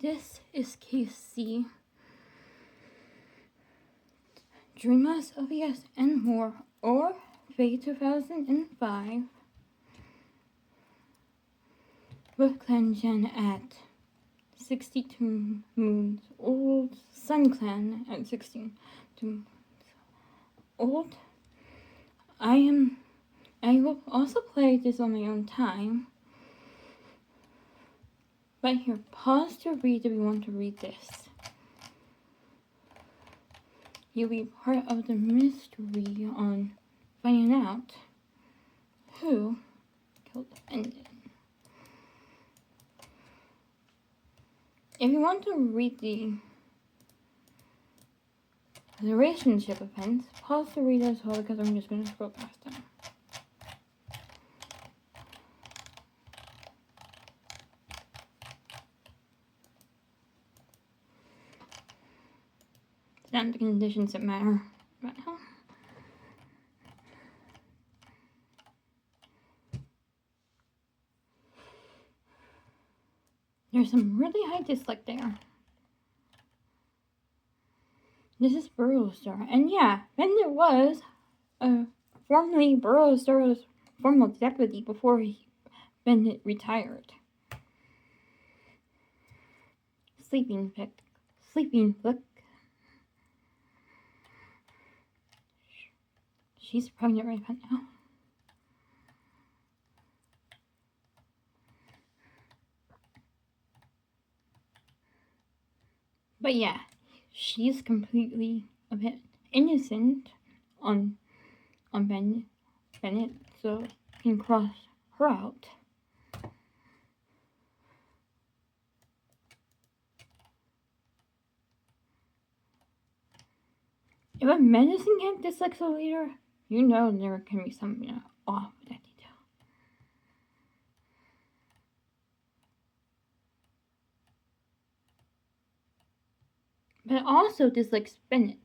This is case C. Dream Us, OBS, and more, or Fate 2005 with Clan Gen at 62 moons old, SunClan at 16 moons old. I will also play this on my own time. But here, pause to read if you want to read this. You'll be part of the mystery on finding out who killed Bennett. If you want to read the relationship events, pause to read as well because I'm just going to scroll past them. It's not the conditions that matter right now. There's some really high dislike there. This is Burrowstar. And yeah, Bennett was formerly Burrowstar's former deputy before Bennett retired. Sleeping Flick. She's pregnant right about now. But yeah, she's completely a bit innocent on Bennett, so you can cross her out. If a medicine cat dislikes a leader, you know there can be something off with that detail. But also dislikes Bennett.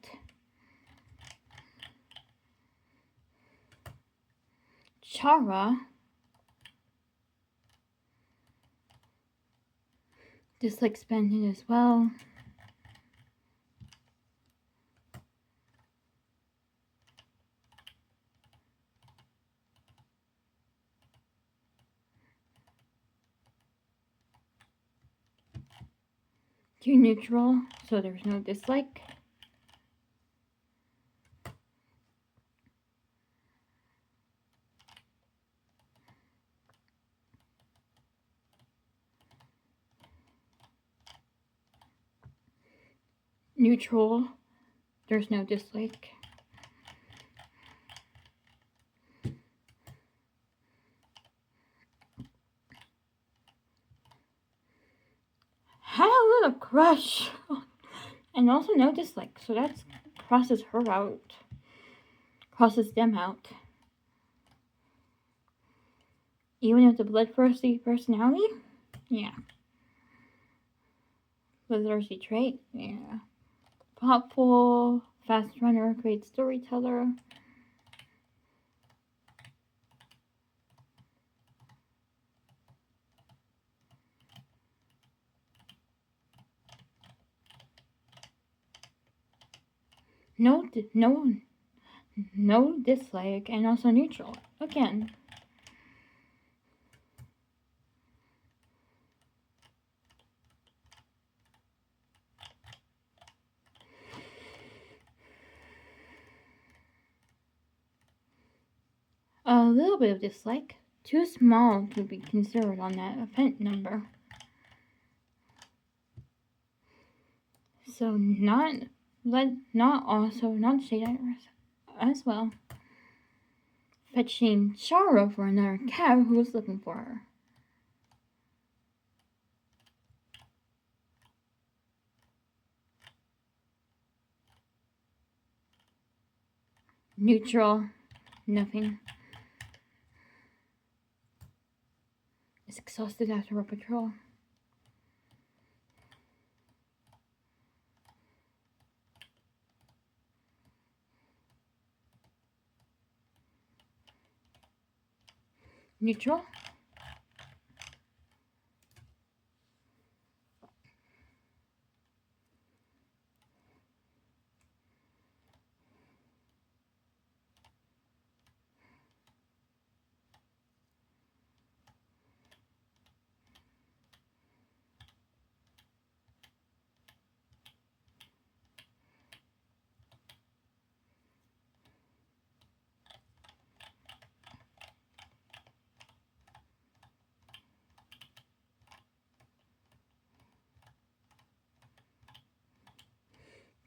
Chara dislikes Bennett as well. Too neutral, so there's no dislike. Neutral, there's no dislike. Had a little crush, and also no dislike, so that crosses her out, crosses them out. Even if the bloodthirsty personality, yeah. Bloodthirsty trait, yeah. Thoughtful, fast runner, great storyteller. No dislike, and also neutral. Again. A little bit of dislike. Too small to be considered on that event number. So not shade iris as well. Fetching Chara for another cat who was looking for her. Neutral, nothing. Is exhausted after a patrol. Neutral.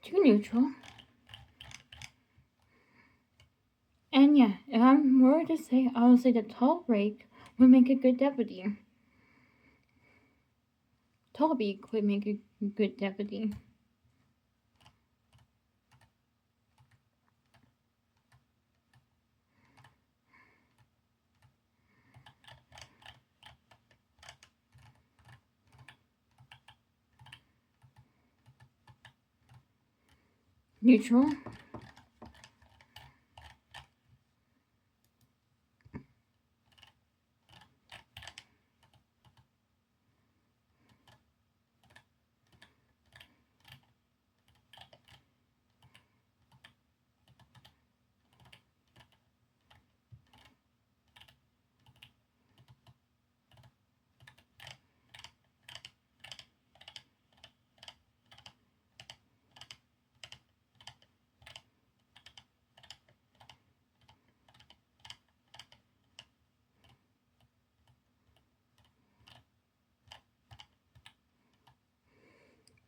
Too neutral. And yeah, if I'm more to say, I would say that tall rake would make a good deputy. Tall beak would make a good deputy. Neutral.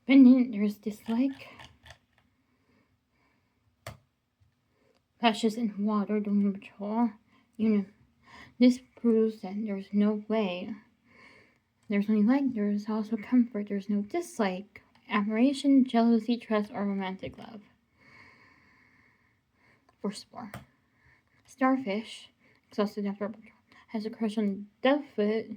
Bennett, there's dislike. Flashes in water during patrol. This proves that there's no way. There's only like, there's also comfort. There's no dislike, admiration, jealousy, trust, or romantic love. For spore. Starfish, exhausted after patrol, has a crush on Dovefoot.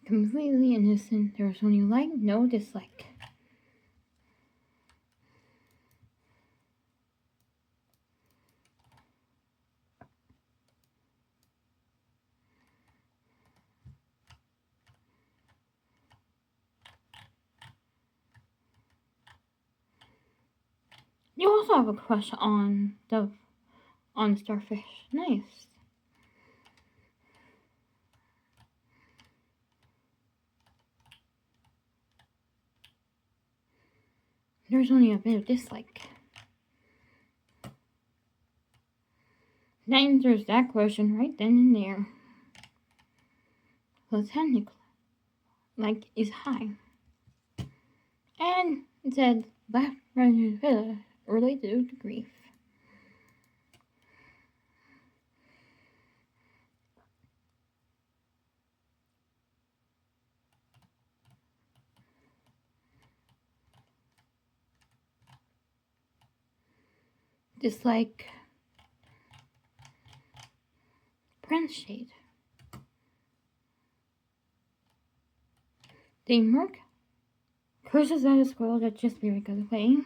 Completely innocent. There's only like, no dislike. You also have a crush on Starfish. Nice. There's only a bit of dislike. That answers that question right then and there. So technically, like, is high. And it said left related to grief. Dislike. Prince Shade. Danemark. Curses at a squirrel that just very good way.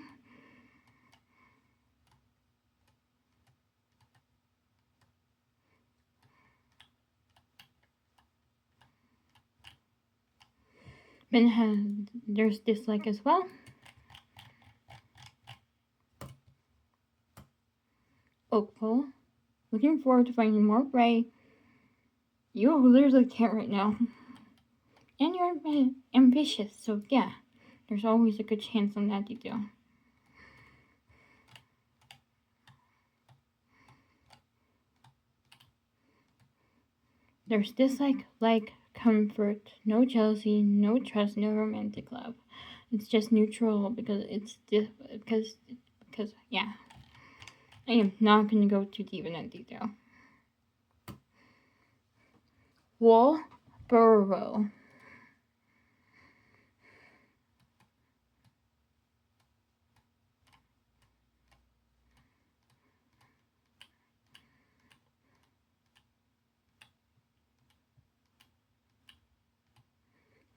Bennett there's dislike as well. Oakville. Looking forward to finding more prey. You literally can't right now. And you're ambitious, so yeah, there's always a good chance on that detail. There's dislike, like, comfort, no jealousy, no trust, no romantic love. It's just neutral because because yeah. I am not going to go too deep in that detail. Woolboro.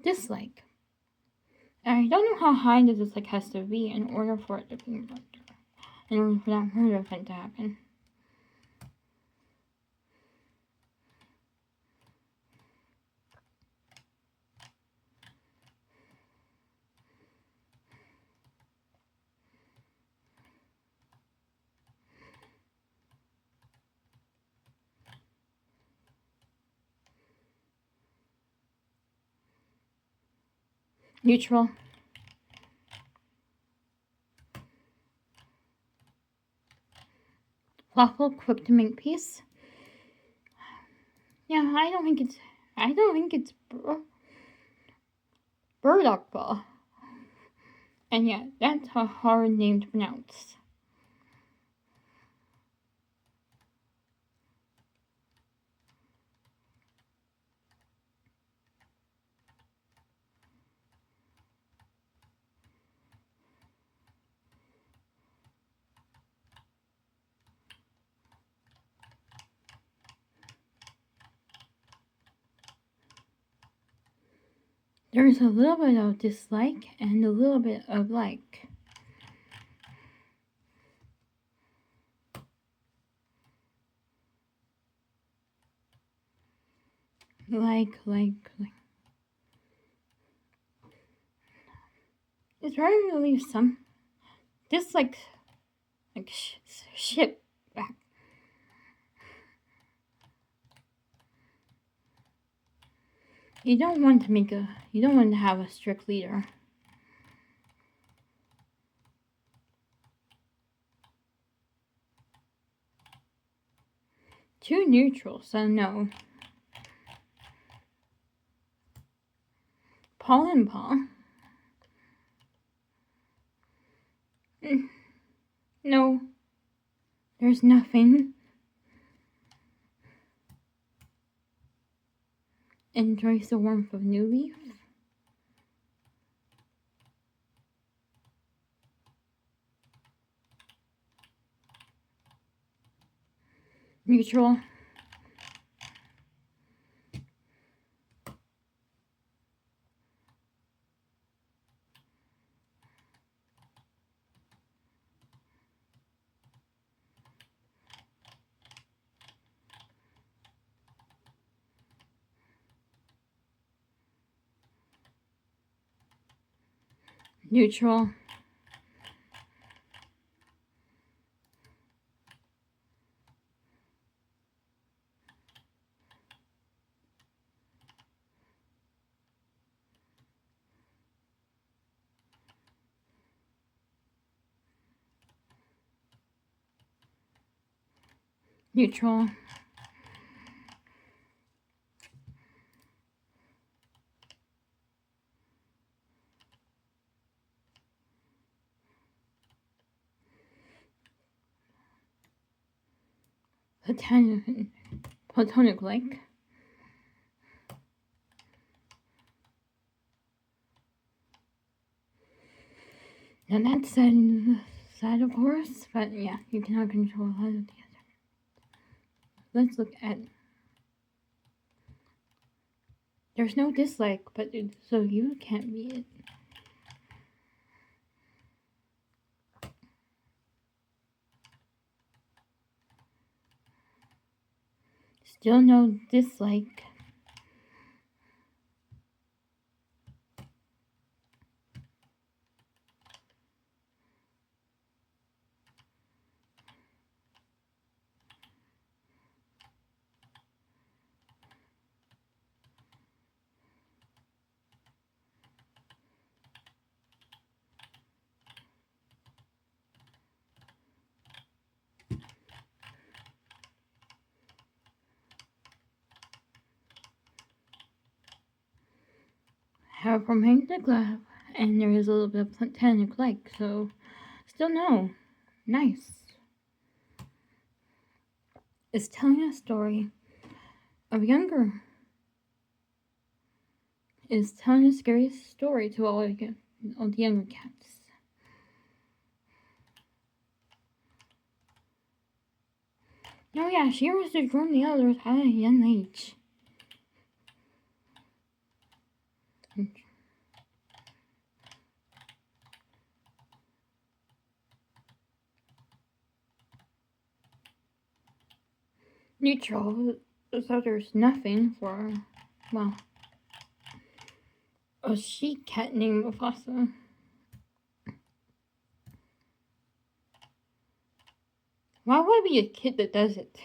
Dislike. I don't know how high the dislike has to be in order for it to be murder. In order for that murder event to happen. Neutral. Waffle, quick to make peace. Yeah, I don't think it's burdock ball. And yeah, that's a hard name to pronounce. There's a little bit of dislike and a little bit of like. It's hard to leave some dislike, shit back. You don't want to have a strict leader. Too neutral, so no. Paul and Paul. No. There's nothing. Enjoys the warmth of new leaf. Neutral. Neutral. Neutral. Platonic like. Now that's sad of course, but yeah, you cannot control a lot of the other. Let's look at. There's no dislike, but so you can't be it. Still no dislike. Have romantic love, and there is a little bit of platonic like, so still no. Nice. It's telling a story of younger. It's telling a scary story to all the younger cats. Oh yeah, she was to join the others at a young age. Neutral, so there's nothing for, well, a sheep cat named Mufasa. Why would it be a kid that does it?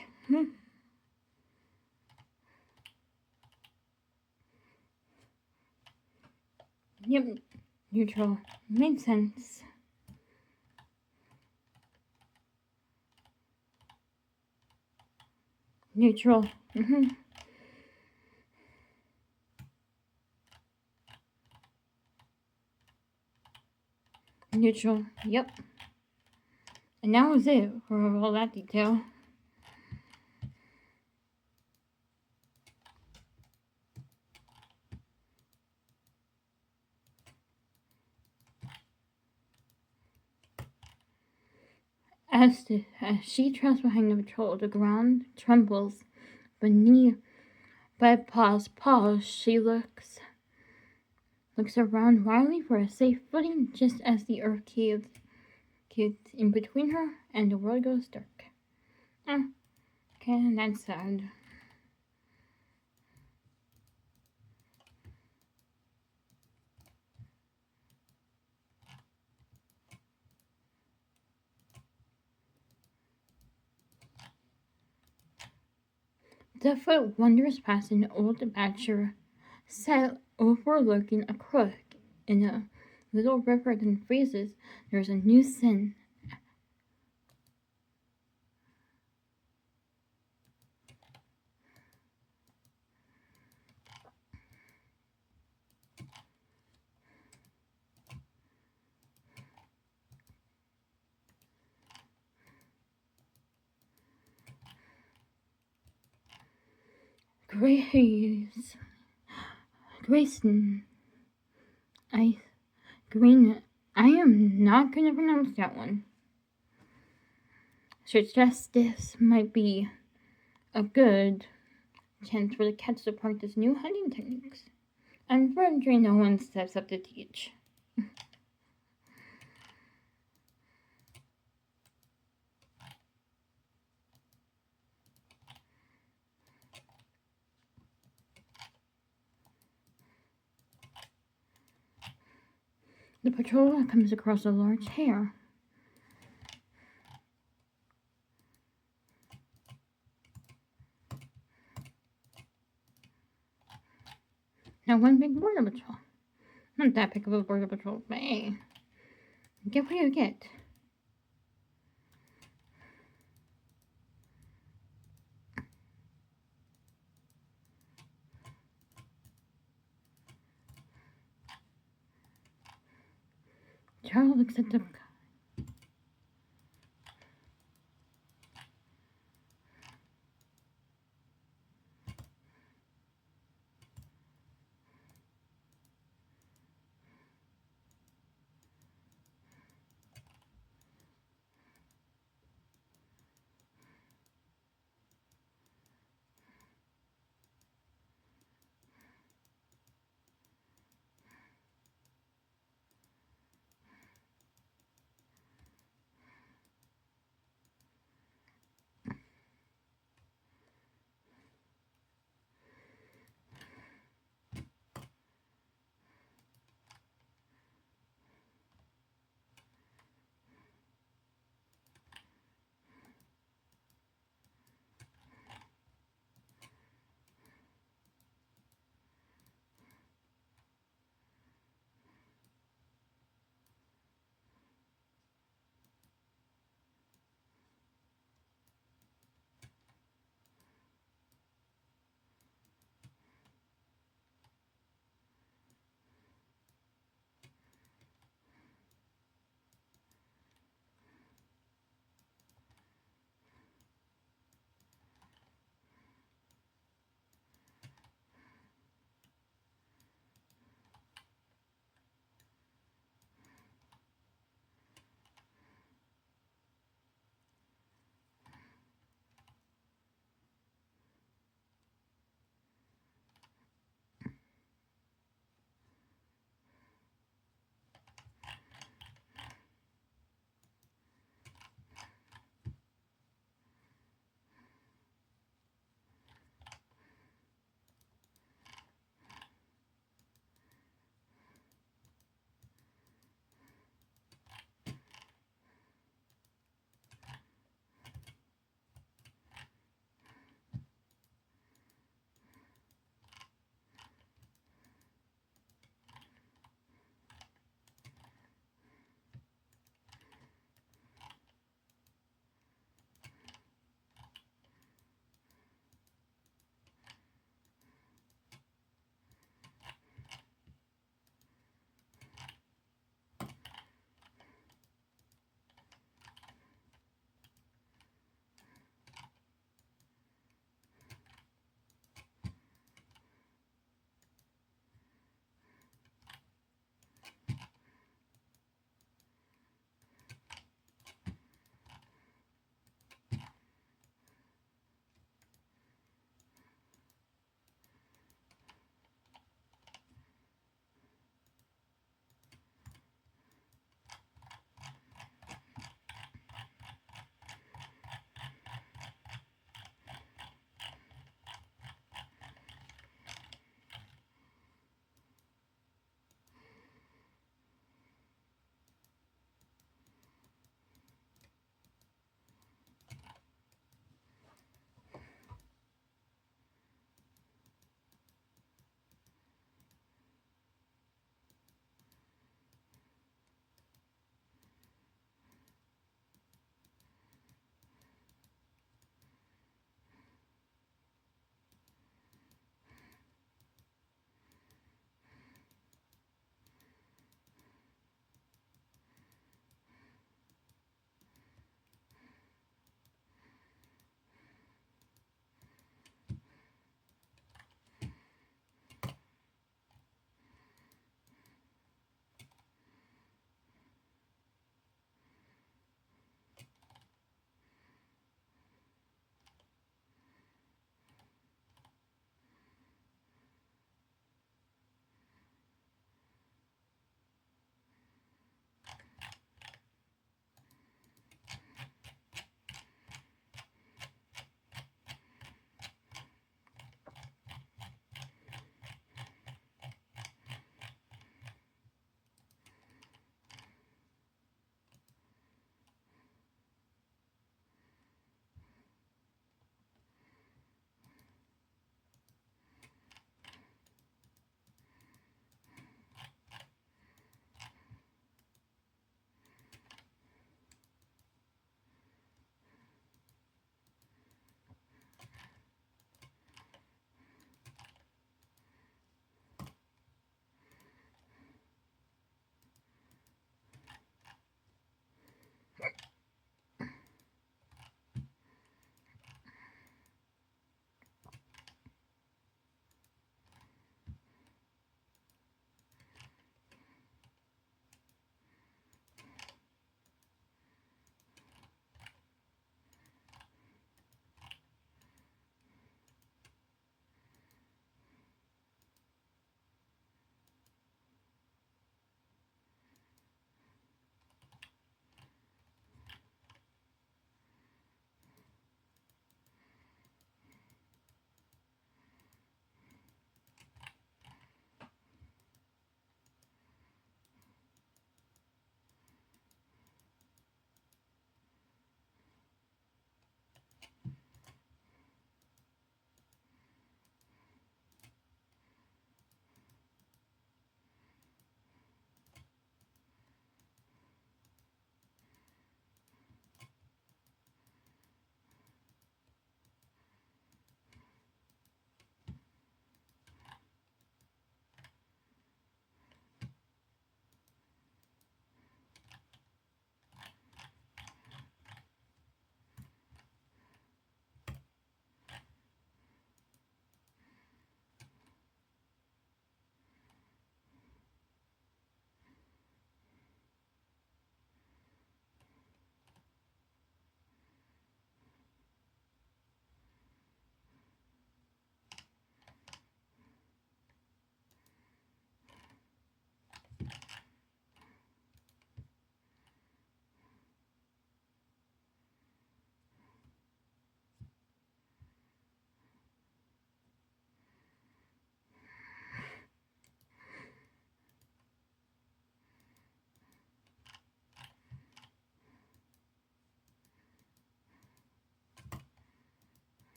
Yep, Neutral. Makes sense. Neutral. Neutral. Yep. And that was it for all that detail. As she trails behind the patrol, the ground trembles beneath. But pause. She looks around wildly for a safe footing, just as the earth caves in between her, and the world goes dark. Okay, that's sad. The foot wanders past an old bachelor set overlooking a crook in a little river, then freezes. There's a new sin. Grayson. Green. I am not gonna pronounce that one. Suggests this might be a good chance for the cats to practice new hunting techniques. Unfortunately, no one steps up to teach. The patrol comes across a large hare. Now one big border patrol. Not that big of a border patrol, but hey, get what you get. Charles looks at the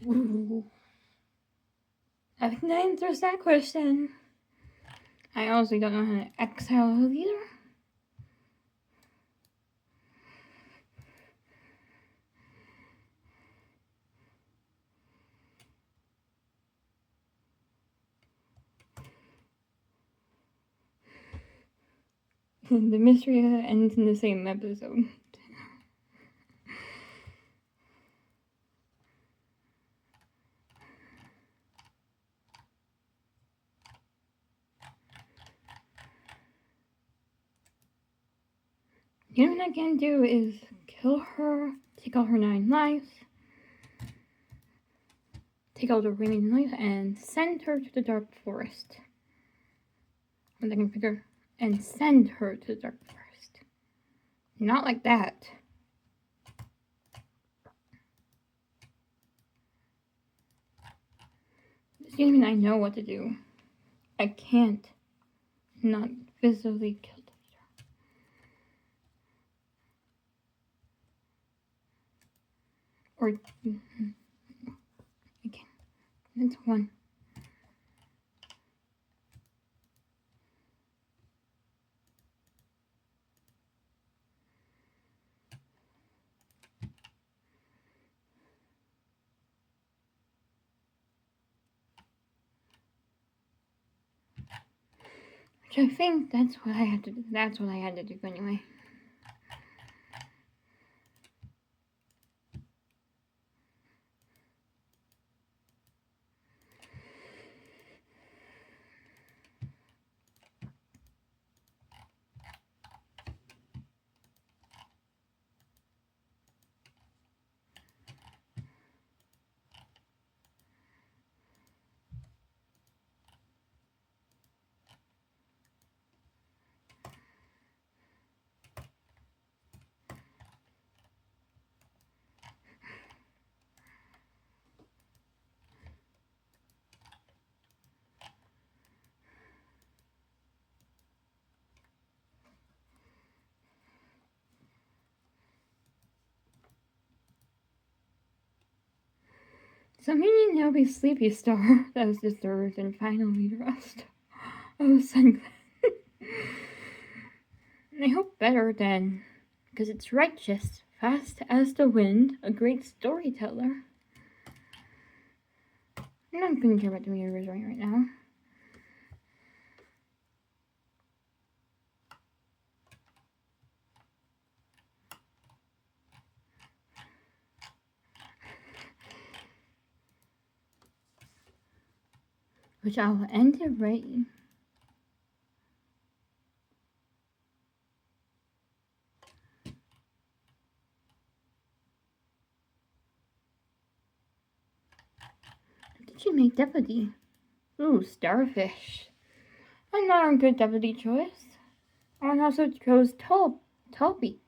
Ooh. I think that answers that question. I honestly don't know how to exhale either. The mystery ends in the same episode. The only thing I can do is kill her, take all her 9 lives, take all the remaining lives, and send her to the Dark Forest. And I can figure, and send her to the Dark Forest. Not like that. This doesn't mean I know what to do. I can't not physically kill the leader. Or, again, that's one. Which I think that's what I had to do. That's what I had to do anyway. So meaning now be Sleepy Star. That was the third and final leader of SunClan. I hope better then, because it's righteous, fast as the wind, a great storyteller. I'm not gonna care about the mirrors right now. Which I'll end it right. What did she make deputy? Ooh, starfish. Another good deputy choice. And also chose Tallbeak.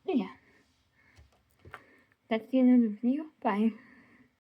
Yeah. That's the end of the video. Bye.